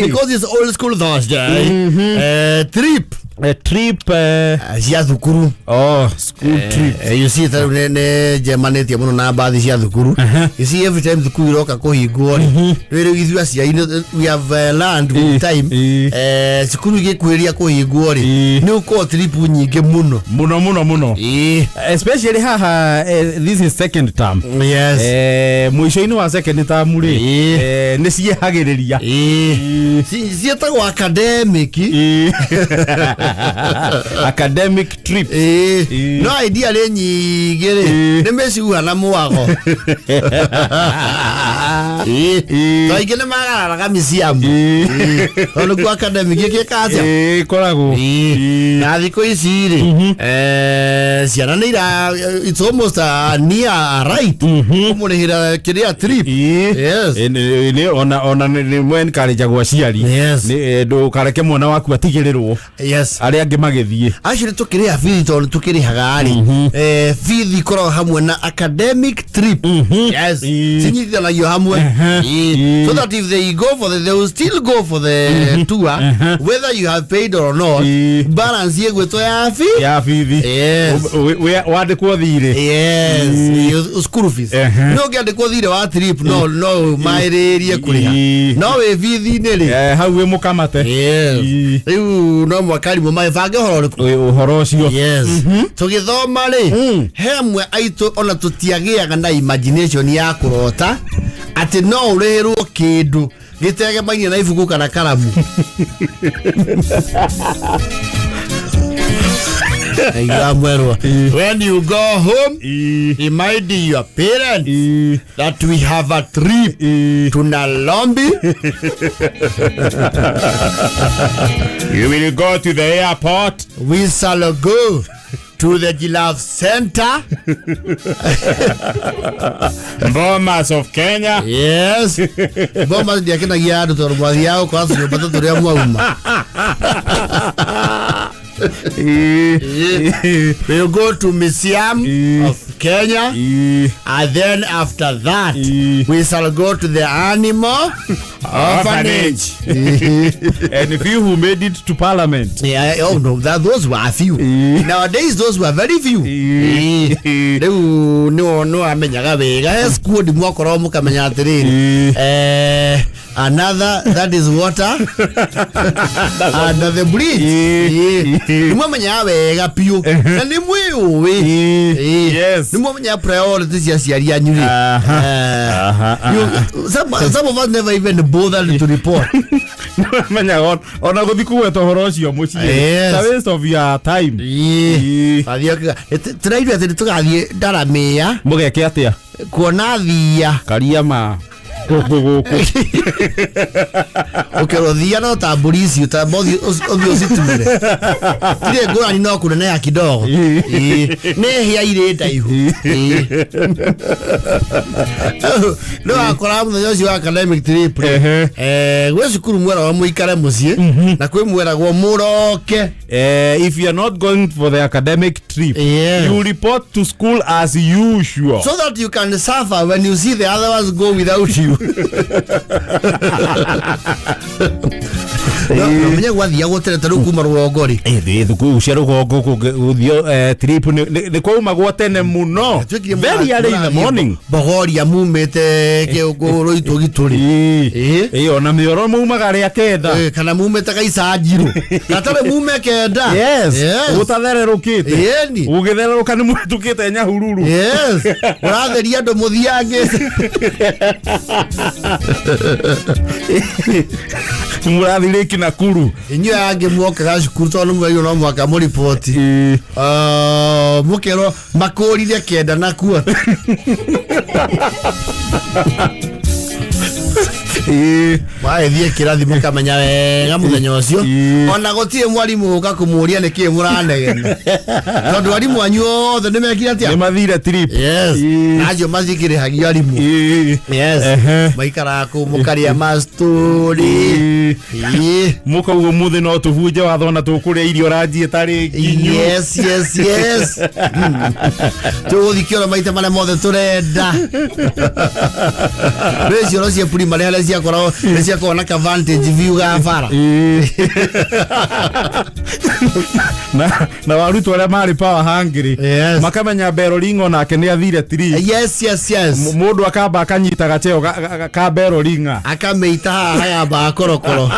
Because it's old school Thursday. Trip. A trip cia thukuru. Oh, school trip. You see that ne Germany muno na baadhi cia thukuru. You see every time thukuru iroka kuhingwo rero githua cia we have learned with time thukuru gikwiria kuhingwo ri ni uko trip nyingi muno especially haha this is second term. Yes. Mwisho-ini wa second term ri ni ciehagiriria cietagwo academic. Academic trip. No idea le nyingi ri ni meciua na mwago. Toigene magaraga misiamu. Ono kwa academic gikikacia. Korago. Na thiko ici ri ciana ni ira it's almost near right. Kumurihira kiria trip. Yes. Ni ona ni mwen kare jagwa ciari. Ni ndo kareke mwana waku atigirirwo. Yes. Ari ange magithie. Actually tukiria fithi to tukirihaga ari. Fithi koro hamwe na academic trip. Yes. Sinyithanagio hamwe. So that if they go for they will still go for the tour whether you have paid or not. Balance ye gweto ya fithi. Yes. Wade kwa thire. Yes. School fees. No gende kwa thire wa trip no mairerie kuriha. No we fithi neri. Hau we mukamate. Yes. Riu no mwakari mo maifange horo cio. Yes. Tugithoma ri hemwe aitu ona tutiagiaga na imagination ya kurota ati no urehirwo kindu gitege manye na ibuku kana karamu. When you go home, remind your parents that we have a trip to Nalombi. You will go to the airport. We shall go to the Giraffe Center. Bomas of Kenya. Yes. Bomas dia kena giado torbazi yao kwa sababu bado turia mwauma. We'll go to Museum of Kenya, and then after that we shall go to the animal orphanage. And a few who made it to parliament. Oh no, those were a few. Nowadays those were very few. No amenyaga wega school di mwakoro mukamenya atiriri. Another that is water under the bridge. Nimwamenya wega pio na nimwiwe. Yes. Nimwamenya priorities ya ciari anyuri. Some of us never even bothered to report. Nimwamenya ona guthikuwe to horo cio mucie. It's a waste of your time. Tonight we tugathie Ndaramia mugeke atia kuona thia Kariama ukirothia no tamburici utambothi othio citumire kire ngurani no kunene ya kidogo ne hia ire ndaihu no akora muthenya ucio academic trip gwe cukuru mwera wa muikare mucie na kwi mwera gwo muroke. If you are not going for the academic trip, you report to school as usual, so that you can suffer when you see the other ones go without you. Menya gwathia gotere taru kuma rugongori thuku cia rugongo guthio trip ni kuma gwatene muno very early in the morning bogoria mumete kiuguru itu gituri ona mioro mumaga ria ketha kana mumete gaicanjiru gatare mume kenda. Yes. Utathererukite ugithererũka ni mutukite nyahururu. Yes. Uratheria ndo muthiange murathiriki Nakuru inyo yange mwokaga cukuru tondu mwayo no mwaka mu report mukero makurire kenda na kuo waethie kirathi mukamenya wega muthenya ucio ona gutie mwarimu uka kumuria niki muranegena tondu arimu anyu othe ni mekire atia ni mathire trip. Yes. Najo mazikire hagi arimu. Yes. Maikara ku mukaria mastori mukaugo muthe no tuvuje wathona tukuria irio ranji tari nginyu. Yes. Tuthikira maita mane mothe turenda. Recio no cia puri mare hale cia cia korwo cia kuona advantage view ga bara na warutu aria mari power hungry makamenya Berolingo nake ni athire tri yes mundu akamba akanyita gacheo ka Berolinga akameita haya ba korokoro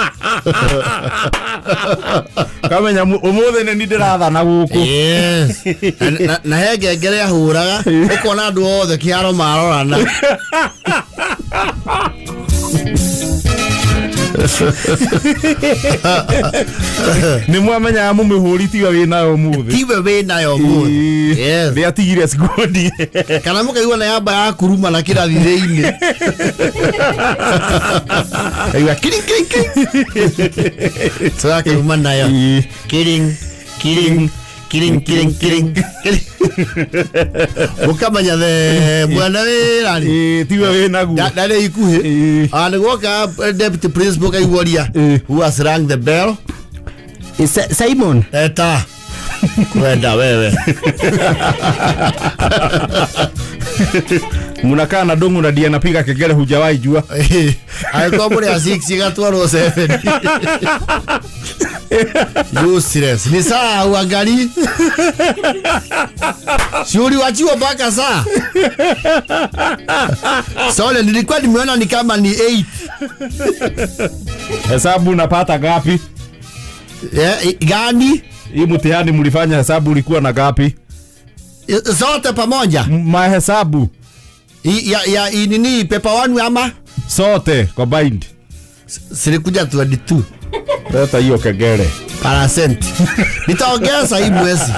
kamenya umuthe ni ndirathana guku yes na hege ngere ahuraga ukona andu othe kiaro marorana ni mwamenya mumihuri tiwe winayo muthi yes ria tigire skodi kana mukaigua na yamba ya kuruma na kirathi-ini aiwa kiring tsaka uma nayo kiring mukamenya the mwana wirari tiwe winaguo ndare ikuhi anigwoka deputy principal kaiguria who has rang the bell Simon eta kwenda wewe munakaa na dongo na dia napiga kegele hujawahi jua alikuwa muri ya 6 igatwarwo 7 useless ni saa uangali shuri wachiwa mpaka saa sole nilikuwa nimeona ni kama ni 8 hesabu unapata gapi gani hii mtihani mlifanya hesabu ulikuwa na gapi zote pamoja mahesabu ya nini paper 1 ama sote combined silikuja 22 leta hiyo kegele % nitaongeza hii mwezi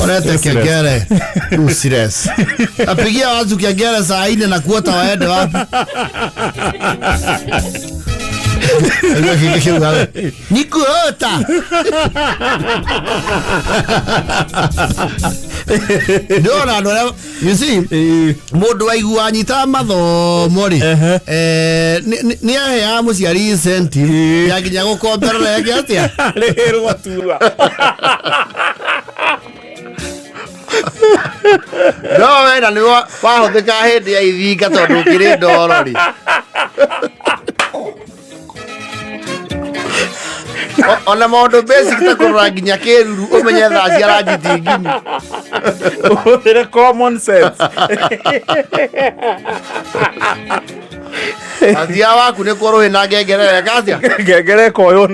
orete kegele useless apigia watu kegele saa 4 na kuota waende wapi nikuota no you see mundu waigua nyita mathomo ri ni ahea muciari incentive ya nginya gukomberera yake atia rĩrwo tua no wena ni wahuthika hindi ya ithinga tondu kiri ndoro ri ona maundu basic ta kurora nginya kiruru umenye thaa cia rangi tingini uthire common sense atia waku ni korwo ina ngengere katia ngengere koyo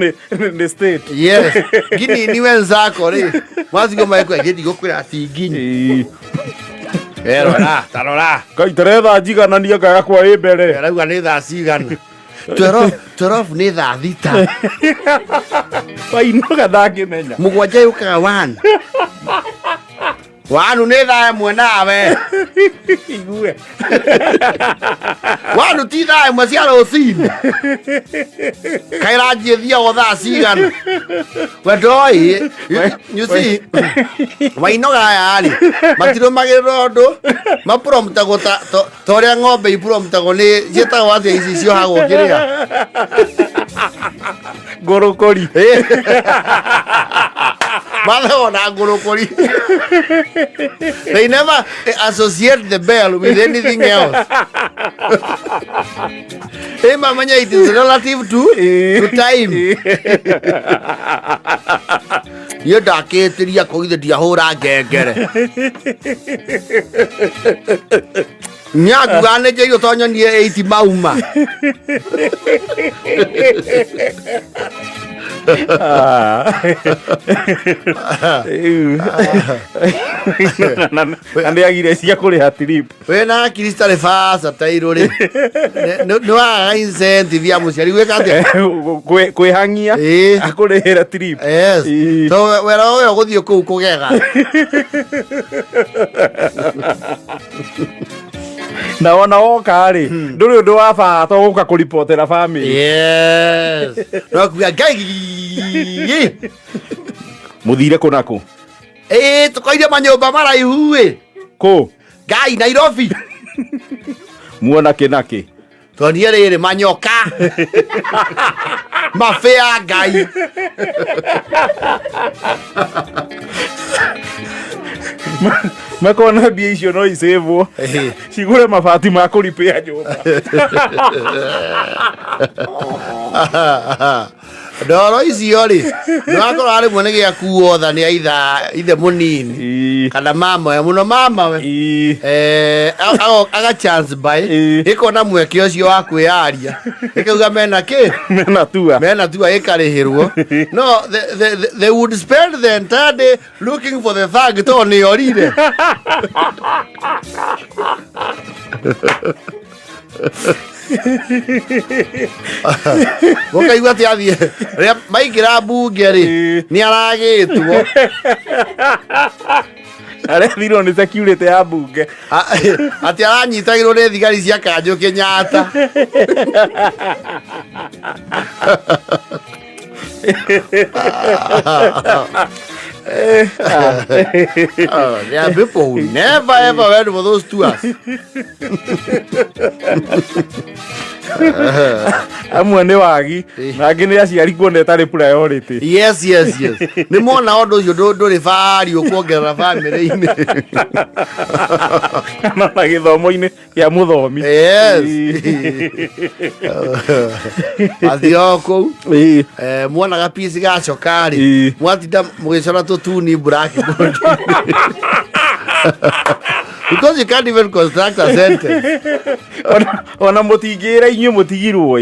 ni state yes gini ni wenzako ri mwazigo maikwe gidi gukwira tingini tarora kaiteretha njiganania ngaga kwa imbere arauga ni thaa cigana 12 ni thaa thita wainoga ndangimenya mugwanja yukaga 1 wanu ni thaa imwe nawe igue wanu ti thaa imwe cia rucini kairanjie thiago thaa cigana we ndoi you see wainoga yari matirumagirira undu mapromtagwo toria ng'ombe ipromtagwo ni cietagwo atia ici ciohagwo kiria ngurukuri Mother na ngurukuri. They never associate the bell with anything else. Hey, mama, it is relative to time. You daketiria koithe diahora ngengere. Nyagu gane je yo tonyo ni 80 mauma. Ande agire cia kuriha trip we na Krista le fasa tairo ri no a incentive ya muciari we kate kwihangia akurihira trip yes so we ro guthio ku kugega na wona oka ri nduri undu wa bata guka kuripotera family yes no kuya gai muthire kunako tukoire manyumba maraihu we ko gai Nairobi muona kinaki tonie riri manyoka mafea gai makona mbia icio no isevwo cigure mabati ma kuripia nyumba ndoro icio ri ndakora ari mwene gya kuotha ni ithe munini kana mama muno mama we aga chance by ikona mweke ucio wa kwiaria ikauga mena tua ikarihirwo no they would spend the entire day looking for the thug to ni orire Mukaigua ati athie maigira bunge ri ni aragitwo arethirwo ni security ya bunge ati aranyitagirwo ni thigari cia Kanjũ Kenyatta there are people who never ever went for those tours. Amwe ni wagi na ngi ni aciari kuona etari priority. Yes. Ni mona undu ucio nduri bari ukuongerera family-ini na githomo-ini ya muthomi. Yes. Athio kou mwana gapisi gacokari mwatinda mugicora tutuni black because you can't even construct a sentence. Ona mutingira inyu mutigirwo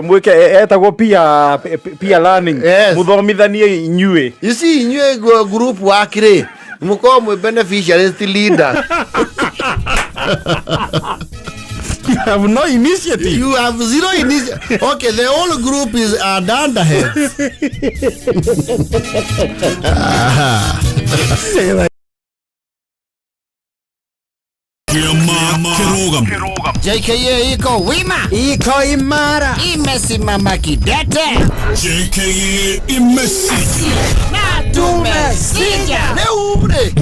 mwike etagwo peer learning muthomithanie inyue. You see inyue group wakire muko mwe beneficiaries leaders. You have no initiative. You have zero initiative. Okay, the whole group is dunderheads. JKA iko wima, iko imara, imesimama kidete. JKA imesija na tumesija. Leure.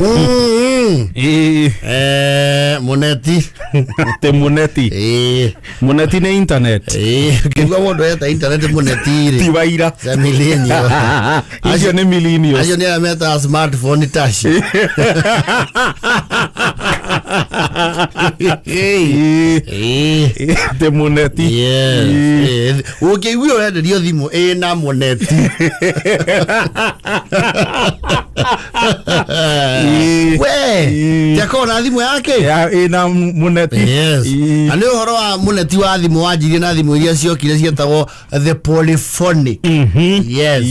Moneti. Te moneti. Moneti ni internet. Kigwa wondo eta internet moneti ri. Tiwaira. Za millennial. Ajo ni millennial. Ajo ni ameta smartphone tashi. Te moneti. Yes. Okay, we already dio thimu na moneti. We, yako na thimu yake? Ya ina moneti. Yes. Ani uhoro wa moneti wa thimu wanjirie na thimu iria ciokire cietagwo the polyphonic. Yes.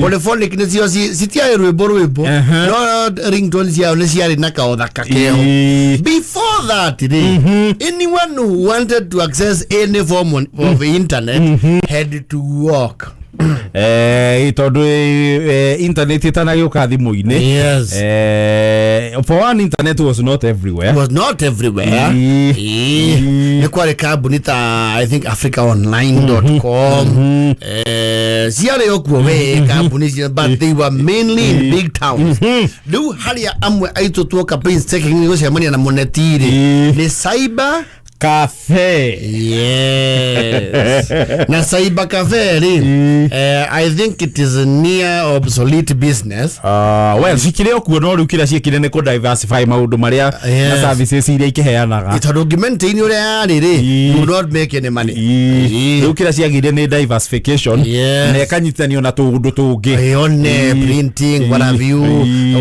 Polyphonic ni cio citia rwimbo no ringtone ciao ni ciari na kaothaka keo. Before that, anyone who wanted to access any form of internet had to walk. Tondu internet itanagiuka thimu-ini. Yes. For one, internet was not everywhere. It was not everywhere. Ni kwari kambuni ta I think africaonline.com. Ciare okuo we kambuni, but they were mainly in big towns. Riu haria amwe aitu tuo campaigns taking ni gucemania na monetiri ni cyber cafe. Yes. Na cyber cafe I think it is a near obsolete business. Well, sikire okuo no riu kira ciekire ni ku diversify maundu maria na services iria ikiheanaga. It document ini uria yari do not make any money. Riu kira ciagire ni diversification na ekanyitanio na tundu tungi. On printing, what have you?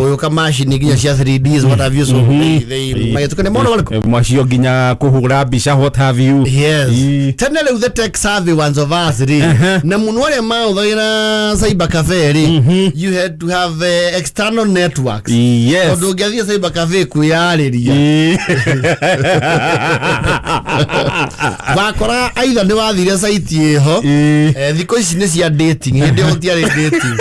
Uyo kama machine nginya cia 3Ds, what have you? So they magetukane mono wako. Macio nginya kuhura bisha, what have you? Yes. Tena le the tech savvy ones of us na munwale mao ina cyber cafe you had to have external networks. Yes. Odo gathia cyber cafe kuyariria. Bakora either ni wathire site yeho thiko ici ni cia dating hindi otiare dating.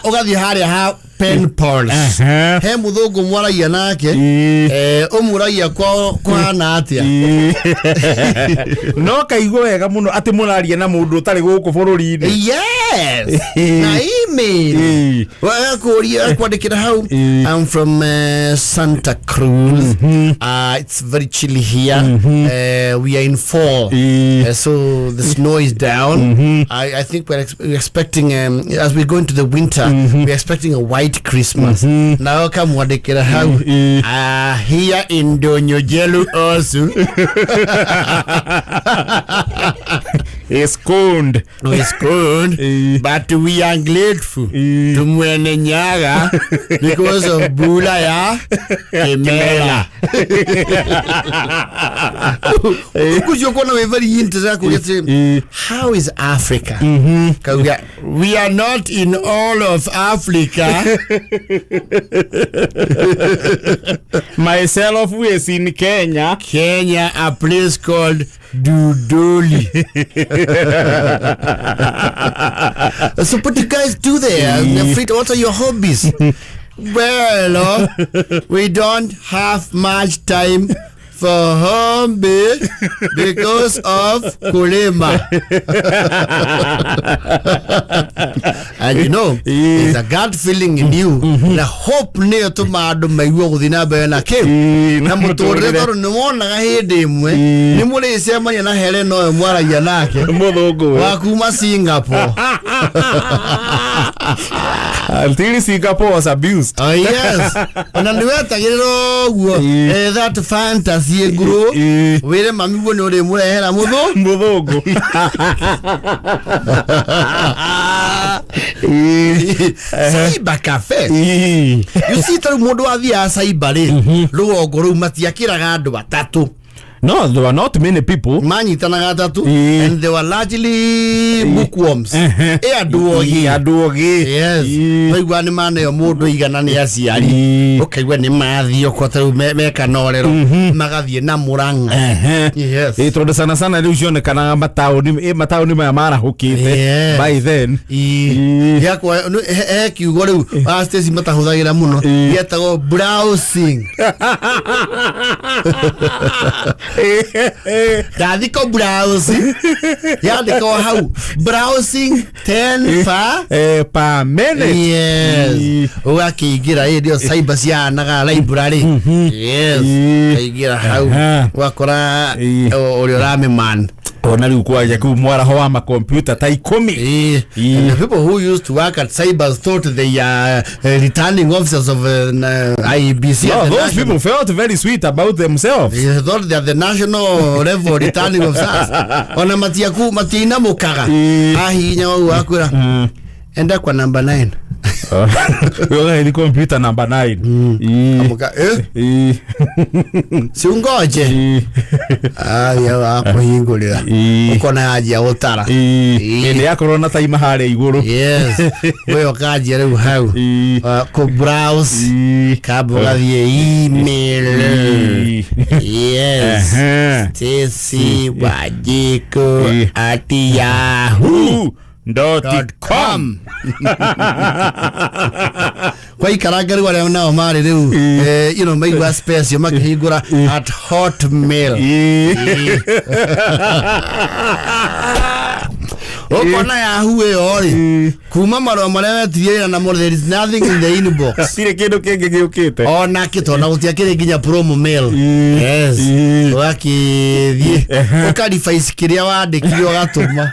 Ugathi haria ha pen pals he muthungu mwaragia nake umuragia kwa na atia no kaigwo wega muno ati muraria na mundu utari guku bururi-ini. Yes. Yes. Na email. I'm from Santa Cruz. It's very chilly here. We are in fall. So the snow is down. I think we're expecting, as we go into the winter, we're expecting a white Christmas. Now come wadekera how here in Donyo Jelu also. It's cold. It's cold, but we are grateful to Mwene Nyaga because of Bula ya Kemela. Because you're going to be very interested. How is Africa? We are not in all of Africa. Myself is in Kenya. Kenya, a place called Dudoli. So what do you guys do there? What are your hobbies? Well, we don't have much time for hobby because of Kulema. And you know, there's a gut feeling in you. The hope near to Madu may walk in a burner cave. Namutor no one I heard him. Nimule is a man and a Heleno and Wara Yanake. Wakuma Singapore. Until Singapore was abused. Oh, yes. And then that fantasy grow. Where Mammy will know the Mudogo. Saiba Cafe. You see, the Modoavia Saibale, Logo, Matiakira Gado, Tattoo. No, there were not many people. Mani tanagata tu, and they were largely bookworms. Aduogi. Yes. We wani mane o modo iganani asiari. Okay, when the madhi okota meka norero magathie na muranga. Yes. Ito sana sana illusion kana matao ni mara hukite. By then. Yako kiugore astesi matahudhagira muno. Yetago browsing. Dadiko browsing. Yadiko how browsing 10 per minute. Yes. Waki gira radio cyber naga library. Yes. Gira how wakora oriorame man. Onali kwa yaku mwara hoa ma computer tai komi. And the people who used to work at cyber thought they are returning officers of IEBC. No, those people felt very sweet about themselves. They thought they are the national level returning officers. Ona matiaku matina mukaga. Ahi nyawa wakura. Enda kwa number 9. Yoga ni computer number 9. Amuka si ungoje. Ya wako hingulira. Uko na haja ya utara. Ende ya corona taima hale iguru. Yes. Wewe kaji leo hau. Ko browse kabla via email. Yes. Stacy Wajiko at yahoo.com. Kwa ikaragari wale nao mali leo you know make a space you make higura at hotmail. Okona Yahoo ori kuma maro mara tiye na more there is nothing in the inbox. Sire kedo kenge giukite. Ona kito na utiakire ginya promo mail. Yes. Waki die. Okadi face kiria wandikio gatuma.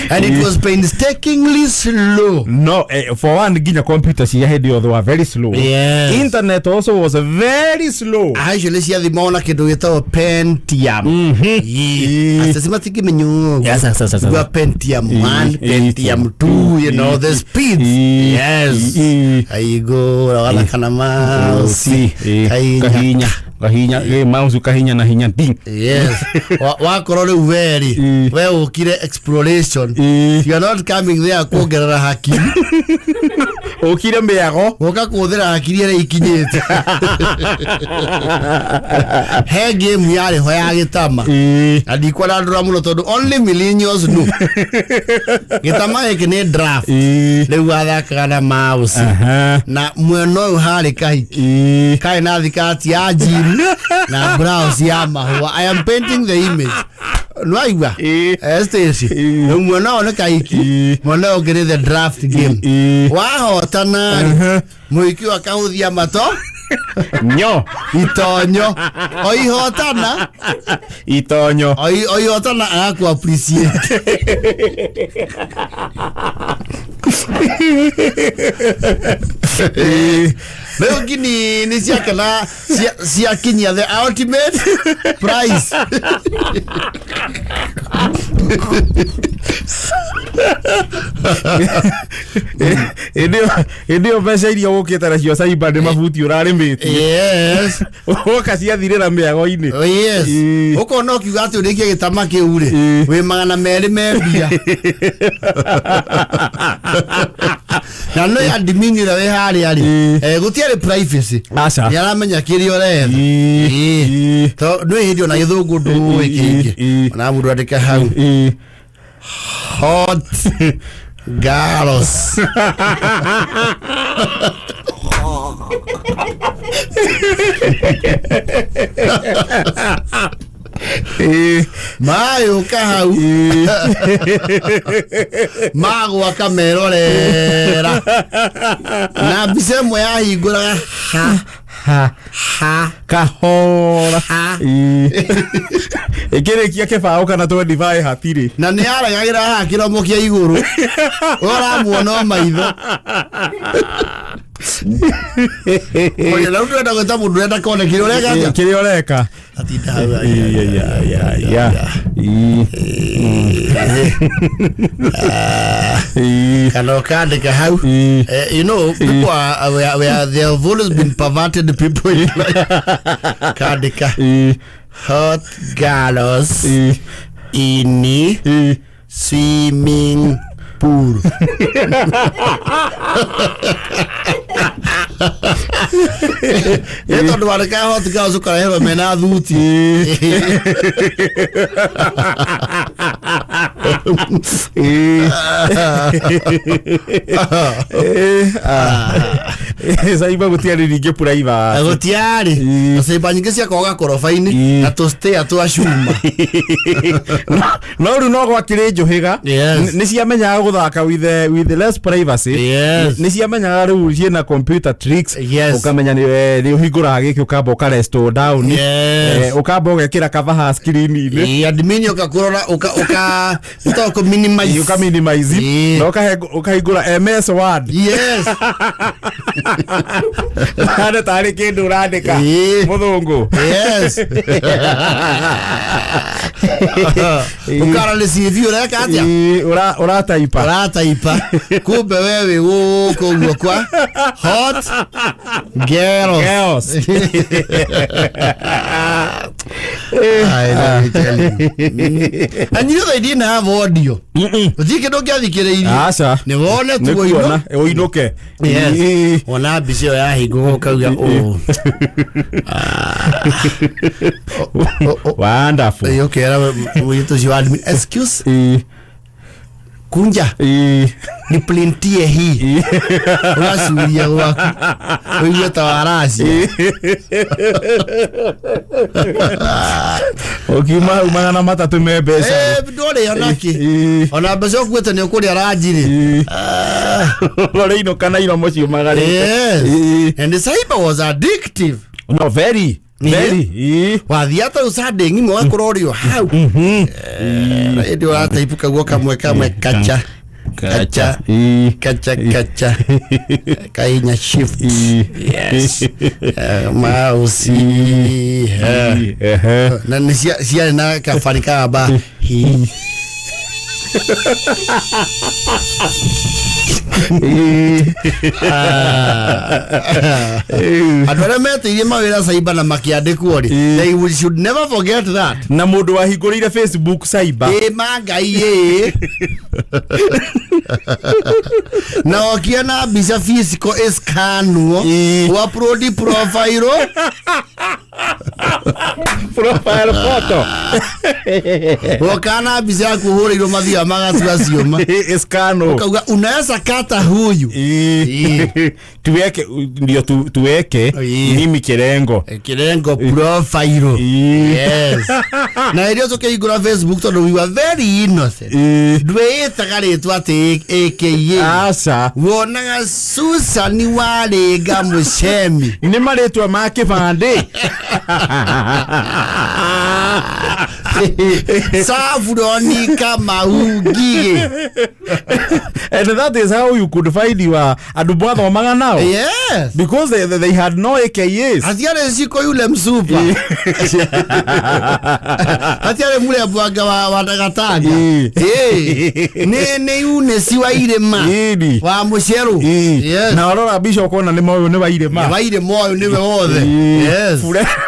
And it was painstakingly slow. No, for one ginya computer she had the other were very slow. Yes. Internet also was very slow. Actually see the mona kido yeta Pentium. Asasima kimenyo. Yes. Pentium 1, Pentium 2, you know the speeds. Yes. I go wala kana mouse. Kahinya mouse kahinya na hinya ding. Yes. Wakorole very. Wewe ukire exploration. You are not coming there kugerera hakiri. Ukire mbeago. Woka kuthira hakiri ere ikinyete. He game yale hoya gitama. Adikwa ndura muno tondu only millennials know. Gitama ekene draft. Leu athakaga na mouse. Na mweno uhari kahiki. Kai na thikati ya jiri na browse ya mahua. I am painting the image. Noiwa. Estesi. Mwana ona kaiki. Mwana ogere the draft game. Wow, tana. Muiki wakahuthia mato. Nyo. Itonyo. Oihotana. Itonyo. Oihotana aku appreciate. Leo gini ni siakala siakinya the ultimate prize. Ndio pesa iria gukita nacio Saiba ni mabuti urarimite. Yes. Okacia thirira miago-ini. Oh yes. Uko no kiuga ati urikie gitama kiu ri. We magana meri membia. Na no ya dimini we hari ari. Gutiare privacy. Acha. Yaramenya kiri ore. To no hidio na githungu ndu iki. Na mundu andika hau. Hot girls. Mayo kahau. Mago akamerorera. Na bisemo ya higura ha kahora ekere kia kebao kana 25 hatiri na ni aragagira ha kiromo kia iguru ora muono maitho oye la utu enda geta mundu enda kone kiri oreka atinda kana kande ka hau you know people are they have always been perverted people in life kadika hot girls in swimming pool. Eto ndo wale hot girls ukara hero mena dhuti. Saiba gutiari ringe puraiva. Gutiari. Saiba nyingi cia koga korofaini na to stay atu ashuma. No ru no gwa kirenjo higa. Ni cia menya guthaka with the less privacy. Ni cia menya ru ciena computer tricks. Ukamenya ni uhingura giki ukamba ukarestore down. Ukamba ugekira cover screen ini. Admin ukakurora uka minimize. Uka minimize. No ukahingura MS Word. Yes. Hana tari kindu urandika muthungu. Yes. Ukara le CV ureka atia. Urataipa. Kumbe wewe uko kwa hot girls. I tell you. And you know they didn't have audio. Zike ndo kiathikiriirie. Acha. Ni wone tu oino. Oinoke. Yes. Ona bicio ya higo kauga oh. Wonderful. Okay, we to you admin excuse. Kunja. Ni plentie hii. Unasuria wako. Wewe tawarasi. Okima umana matatu mebesa. Bidole yanaki. Ona beso kwete ne kuri arajiri. Lore ino kana ino mochi magari. Yes. And the cyber was addictive. No, very. Wathiata usade ngimo wakurorio hau. Ndio hata ipuka goka mweka kacha. Kacha. Kainya shift. Yes. Mouse. Na nisia na kafanika ba. Adwara mete ile mawira Saiba na makiandikwo ri. They should never forget that. Na mundu wahingurire Facebook Saiba. Mangai na wakiana bisa physical escanuo wa upload profile profile photo wakana biza kuhura ilo mathia magatua cioma eskano ukauga unaweza kata huyu tuweke ndio tuweke mimi kirengo profile yes na ilio tukigura Facebook to we were very innocent dweta garetu ati aka asa wonaga Susan wale gamushemi ni maretwa make bande Savuroni Kamaugi. And that is how you could find your adubwa maga now. Yes. Because they had no AKAs. Hatiare siko yule msupa. Hatiare mule bwaga wa Gatanga. Ne une siwa ile ma. Wa musheru. Yes. Na orora bisho kona ni moyo ne wa ile ma. Wa ile moyo ni we othe. Yes.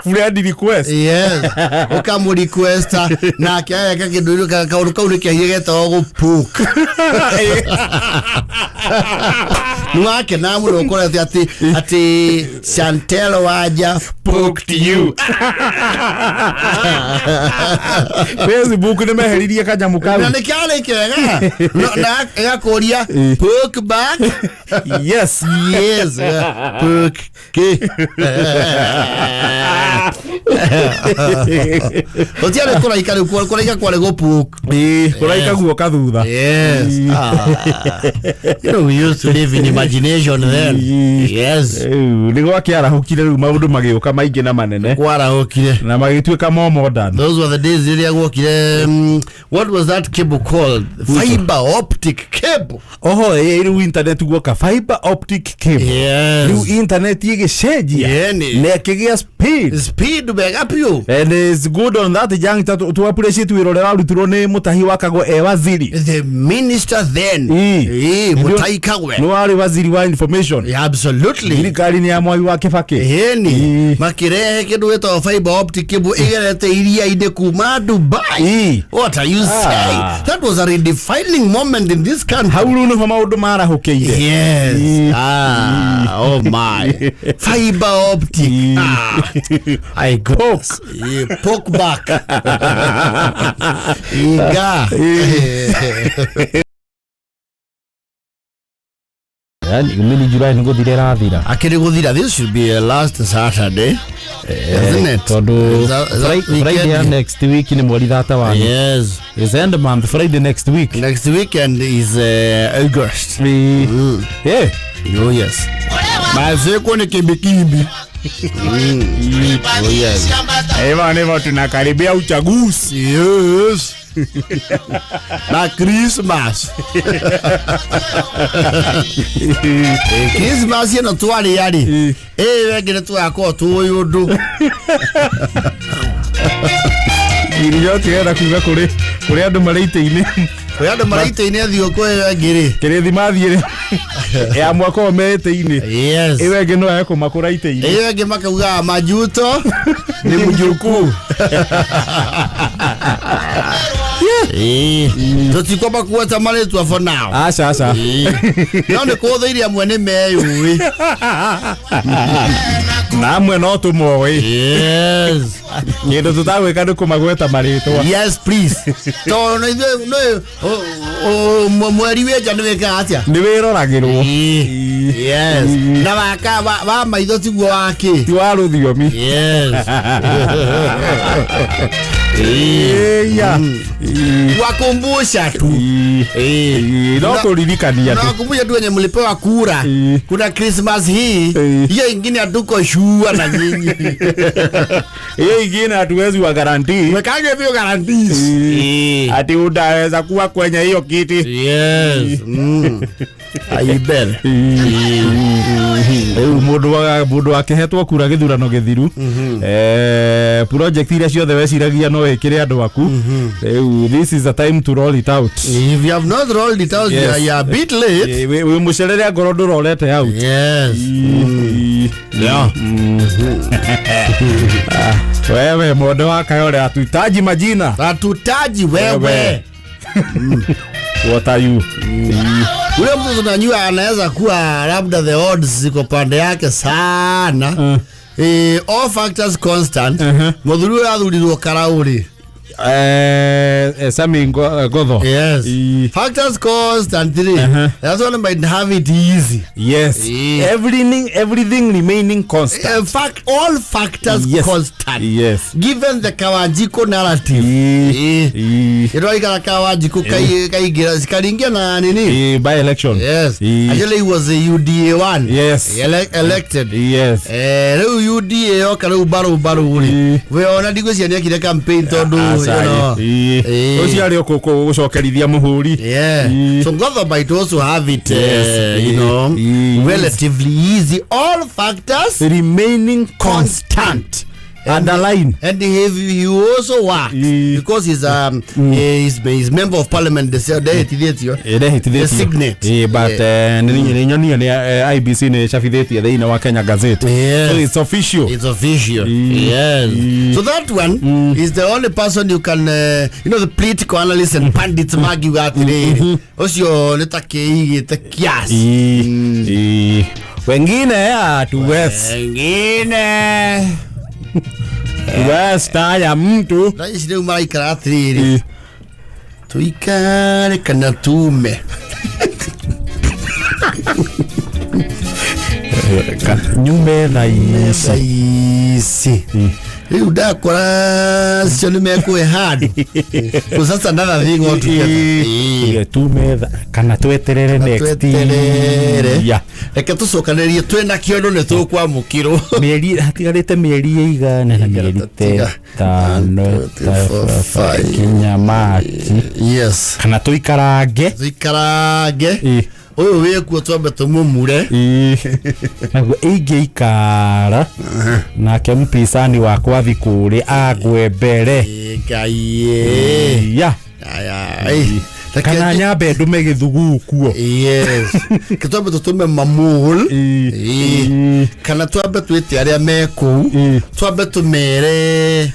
Friend request. Yes. Okamu request na kaya kakidudu kauruka urikia yegeta ogupuk. Nuake namu lokora ati Chantel waja poked you. Facebook ni meheririe kanyamu kau. Na nikale kega. Na yakoria poke back. Yes. Yes. Poke ke. Otiare kora ikale kora ikale go poke. Kora ikaguo kathutha. Yes. You know, we used to live in imagination then. Yes. Nigo akiara hukire ru maundu magioka maingi na manene. Kwara hukire. Na magituika more modern. Those were the days they wokire. What was that cable called? Fiber optic cable. Oh, iru internet guoka fiber optic cable. Yes. Iru internet yigisheji. Ne kigia speed. Speed bega pio. And it's good on that young to appreciate we rorera ruturo ne mutahi wakago waziri. The minister then. Mutai Kagwe. No ari waziri wa information. Yeah, absolutely. Thirikari ni ya Mwai wa Kibaki. Makirehe kindu wetwa fiber optic cable igerete iria ide kuma Dubai. What are you saying? That was a redefining moment in this country. Hauru no maundu mara hokeire. Yes. Oh my. Fiber optic. I poke back. Iga. Mini July ngo direra thira. Akiri guthira, this should be last Saturday. Isn't it? Friday next week ni mweri 31. Yes. Is end month Friday next week. Next weekend is August. Yeah. Oh yes. Maze kone kimbi. Oh yes. Eva tunakaribia uchaguzi. Yes. Na Christmas. Christmas yeno twali yari. Wegere twako tuyundu. Iriyo tigera kuga kuri andu mareite-ini. Kuri andu mareite-ini athio kwe ngiri. Kirethi mathiire. Ya mwaka omete-ini. Yes. Iwege no yako makuraite-ini. Iwege makauga majuto ni mujuku. Tutikoma kuweta maretwa for now. Asa. None kothiire amwe ni meyui. Na amwe no tumoe. Yes. Ngindo tutagwika ni kumagweta maretwa. Yes please. To no mweri weja ni weka atia. Ni wiroragirwo. Yes. Na waka wa maitho tiguo waki. Ti wa ruthiomi. Yes. Wakumbusha tu. No kuririkania tu. Nakumbusha tu wenye mlipewa kura. Kuna Christmas hii. Hiyo ingine hatuko sure na nyinyi. Hiyo ingine hatuwezi wa guarantee. Mekage hiyo guarantee. Ati utaweza kuwa kwenye hiyo kiti. Yes. Aibel. Mundu akihetwo kura githurano githiru. Project iria ciothe weciragia no wikire andu aku. This is a time to roll it out. If you have not rolled it out, yes. You are a bit late. We mucerere ngoro ndurorete out. Yes. Yeah. Wewe mode wa kayore atuitaji majina. Atutaji wewe. What are you? Ule mtu tunajua anaweza kuwa labda the odds ziko pande yake sana. all factors constant muthuru athurirwo karauri Sami Godho. Yes. Factors constantly. That's why I might have it easy. Yes. Everything remaining constant. In fact, all factors constant. Yes. Given the Kawajiko narrative. You know, Kawajiko Kaingia na nini? By election. Yes. Actually, it was a UDA one. Yes. Elected. Yes. UDA okaru baru uri. We ona digosia ni kile campaign todo. Osiari okoko gucokerithia muhuri. So Godho might also have it relatively easy. All factors remaining constant. Underline. And he also worked because he's member of parliament. The signet. But IBC ne shafideti the ina wa Kenya Gazette. So it's official. It's official. Yes. So that one is the only person you can the political analysts and pundits argue at today. Osio letake kiasi. Wengine wengine Westa ya mtu Raisi leo maraikara atiriri tuikare kana tume nyume raisi Riu ndakora cio nĩ mekũhe handũ sasa another thing altogether tume kana tweterere next year reke tucokanĩrie twĩna kĩondo nĩ tũkwamũkĩrwo mĩeri hatigarĩte mĩeri igana na mĩeri 5 kinya Machi yes kana tuikarange uyu wekuo twambe tumumure naguo ingĩikara nake mpinzani wakwa thikũrĩ agwe mbere Ngai kana nyambe ndume gĩthugu kuo yes kitwambe tutume mamul kana twambe twĩte arĩa mekũu twambe tumere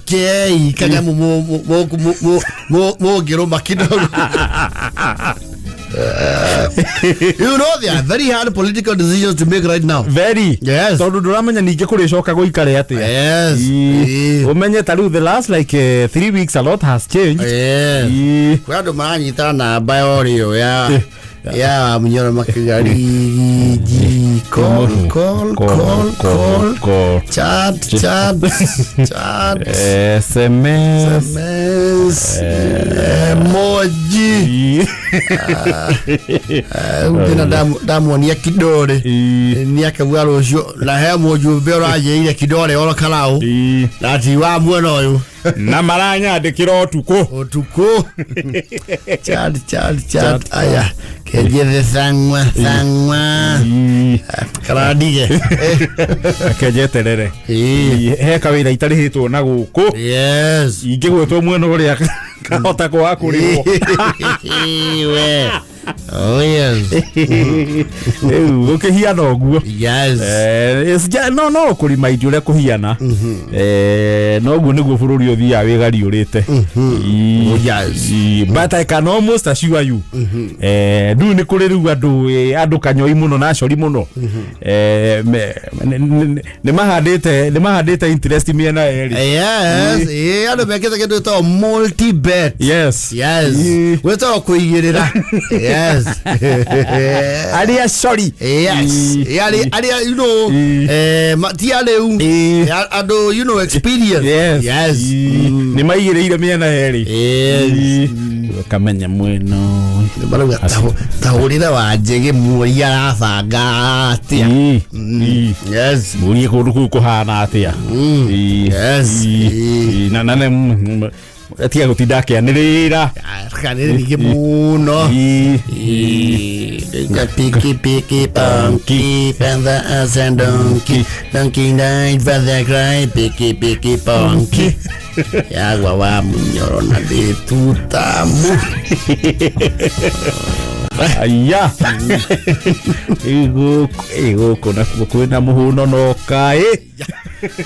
kei kana ngĩrũma kidogo you know there are very hard political decisions to make right now. Very. Yes. So nduramenya ninge kuricoka guikare atia. Yes. Umenye taru the last like 3 weeks a lot has changed. Yes. Kwa ndo manyita na bio ya mnyoro makigari call chat SMS emoji undina damu ni kidore ni akabwa rojo na he moju bero aje kidore oro kalao ati wa mwana oyo na maranya ndikira Ùtuko chat aya keje sangwa karadige akejeterere he kawira itarihitwo na guku yes ingigwetwo mwena uria kahota kwa kuriwo we oh yes ukihiana oguo yes no kurima idio ria kuhiana no guo niguo bururi uthia wigari urite yes but I can almost assure you ndu ni kuri riu andu kanyoi muno na cori muno ni mahandite interest miena eri yes andu mekete kindu to multi bet yes weto kuigirira yes aria sorry yes aria you know matialeu ado you know experience yes ni maigireire miena eri kamenya mweno baruga tahurira wa njege muri arabanga atia yes muri kundu kuhana atia yes na atia gutinda akianirira kanirige muno piki punky panda and donkey night for the cry piki punky yagwa wa munyoro na tutamu aya ego kona kwena muhuno no kae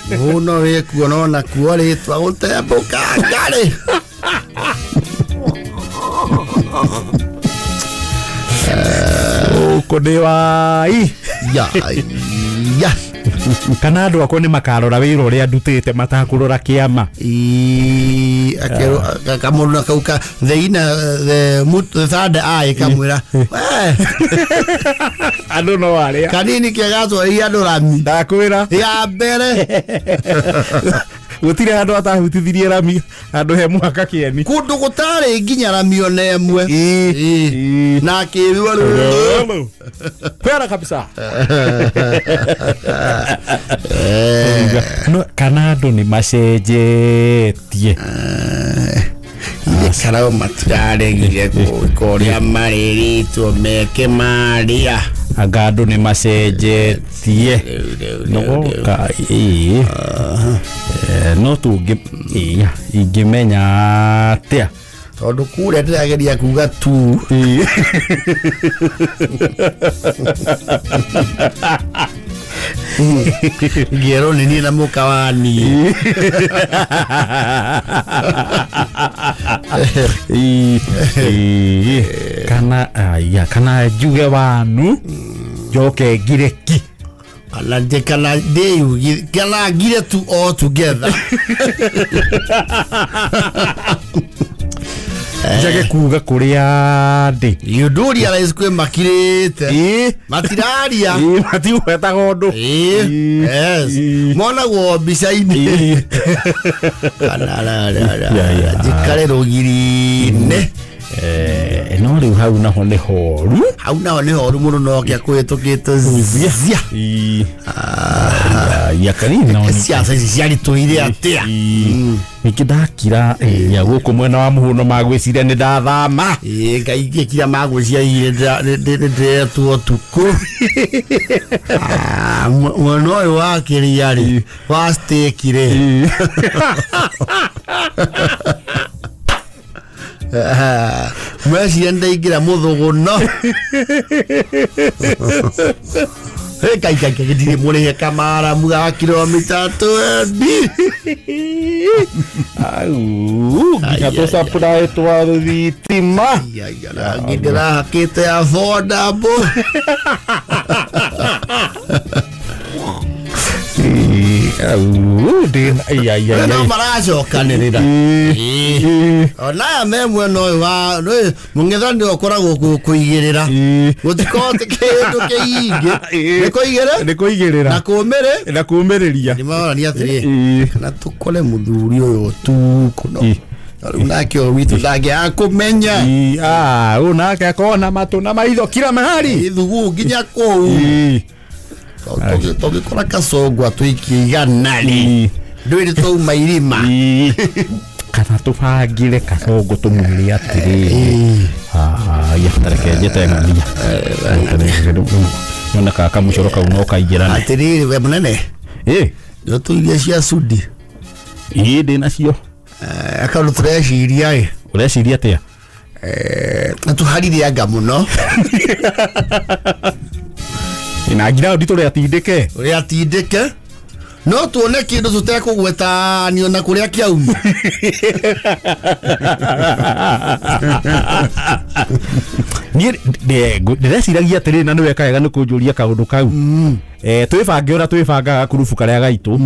muhuno wekuo no na kuore twagutembuka ngari kode wai ya kana andu akwa ni makarora wira uria ndutite matakurora kiama akero kamona kauka the third eye kamwira andu no aria kanini kiagazo ia andu rami ndakwira ya mbere gutire andu atahutithirie rami andu he mwaka kieni kundu gutari nginya rami ona emwe na kiwa kwera kabisa no kana andu ni macenjetie karao matirare gire koria marĩrĩtwo meke maria agando ni macenjetie no ka no tungi ingimenya atia tondu kuria ndirageria kuga tu ngero nini na mukawani kana juge wanu joke gireki kana deyu kana gire tu all together jage kuga kuria ndi yuduria rais kwe makirite matiraria mati weta gondo yes mona go bisaini kana la jikare rogirine no riu hau naho ni horu muno no kia kwetukite zia ya kanina no siasa ciari tuire atia nikidakira ya guku mwena wa muhuno magwiciria ni ndathama ngaige kira magwiciria ire tu Ùtuko mwana uyu wa kiriari wa stekire mweci ndaingira muthuguno kai githire muri kamara muga kilomita 20 nginya tucapura twa thitima ngindira hakite affordable no maracokanirira ona memwe no wa mungethani okoragwo kuigirira gutikote kindu kiingi nikoigirira na kumiriria ni maorania atiri kana tukole muthuri uyu Ùtuko no nake witu ndage akumenya unake akona matu na maitho kila mahali thugu nginya kou togikora kasogwa twikiganani ndwiri tu mairima kana tubangire kasogo tumuri atiri yatarekeje ngania yona kaka mucoro kau no kaigirana atiri we munene yo tuiria cia sudi ndi nacio akaru tureciria ureciria atia tuharire anga muno ina ngira ndito uri atindike no tuone kindu tutekugweta ni ona kuria kiauma ni ndireciiragia atiri na niwe kaega ni kunjuria kaundu kau twibange ora twibangaga kurubu karia gaitu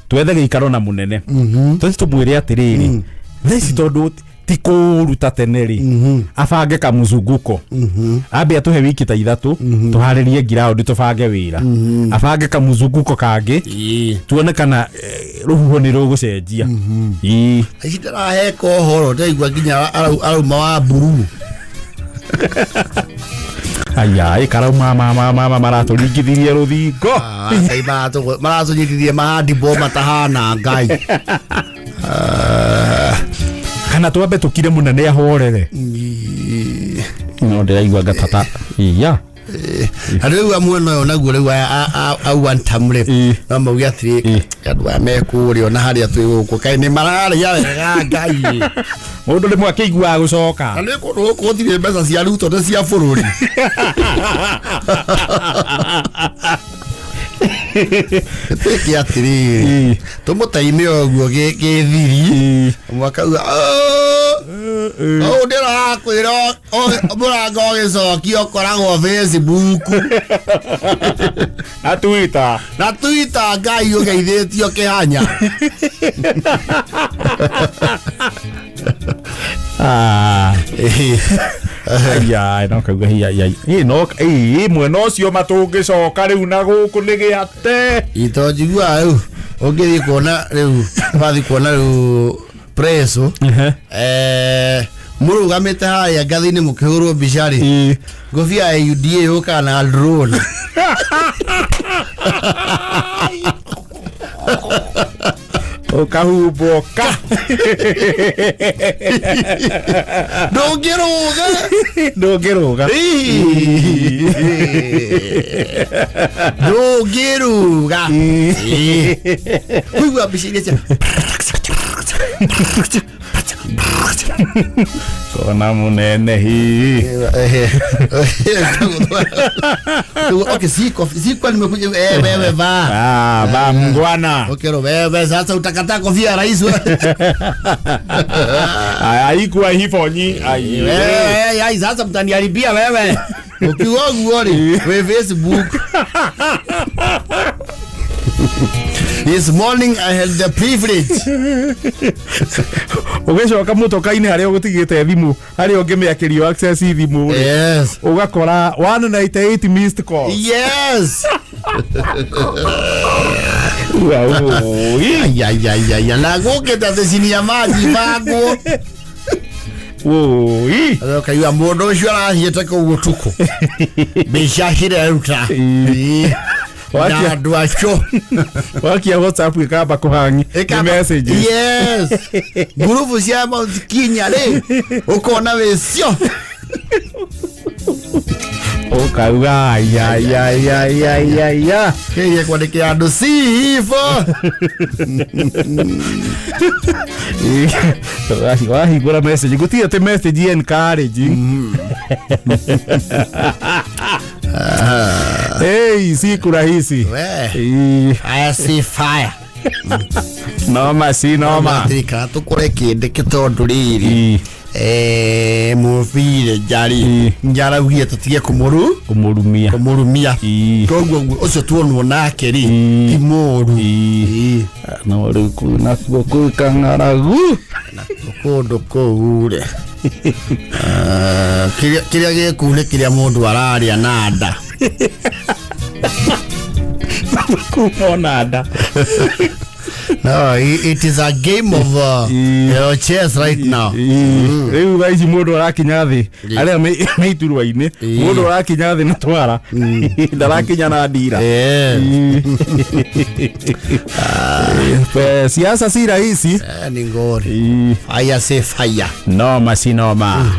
twethe giikaro na munene twese tumwire atiriri theci tondu tikuruta teneri afange kamuzunguko ambe atuhe wiki ta 3 tuharirie ground tufange wira afange kamuzunguko kangi tuone kana ruhuho ni rugucenjia icindara heko horo ndaigua nginya arauma wa mburu aya ikarauma mama maraturingithirie ruthingo maratunyitithie mahandi bo matahana ngai kana twambe tukire munene ahorere no ndiraigua ngatata riu amwe no naguo riu au antamre no maugi atiri andu amekurio na haria twi guku kai ni mararia wega ngai mundu rimwe akigua gucoka na ni kundu guthire mbeca cia ruto na cia bururi tiki atiri tumutaime oguo githiri mwaka ndira kwira murango gicokio koragwo Facebook na THUITA ngai ugeithitio kihanya ya no kauga ya no mwena ucio matungicoka riu na guku ni giate itojigua riu ungithi kuona riu bathi kuona riu preso murugamite haria ngathi-ini mukihurwo bicari ngobia ya UDA yuka na drone ukahuboka ndungiruga kuigua mbica iria kona munene hi okay siko nimekuja wewe va mngwana okay wewe sasa utakataa kofia rais haikuwa hivyo nyi ai sasa mtaniharibia wewe ukiwa guori we Facebook. This morning I had the privilege. Ugecoka mutoka-ini haria ugutigite thimu haria ungimeakirio access thimu. Yes. Ugakora 198 missed calls. Yes. Ya na gukita thicini ya maji bangu. Kaiwa mundu ucio arahiete kuu Ùtuko bicacire ruta andu acio wakia WhatsApp ikamba kuhangi message. Yes. Ngurubu cia Kinya ri ukona wicio ukauga ya keye kwandikira andu sifo wahingura message gutia te message encouraging. Hey, siku rahisi I see fire noma tika tukore kinde kitondu riri mufire jari njaraguie tutige kumurumia koguo ucio tuonwo nake ri ti muru no ri kuna KWIGANGARA kundu kuure kiria gikune kiria mundu araria na nda kumonada. No, it is a game of chess right now. Riu vaisi mundu arakinya thi aria meiturwa-ini mundu arakinya thi na twara ndarakinya na ndira. Siasa si rahisi ni ngori. Fire say fire. Noma si noma.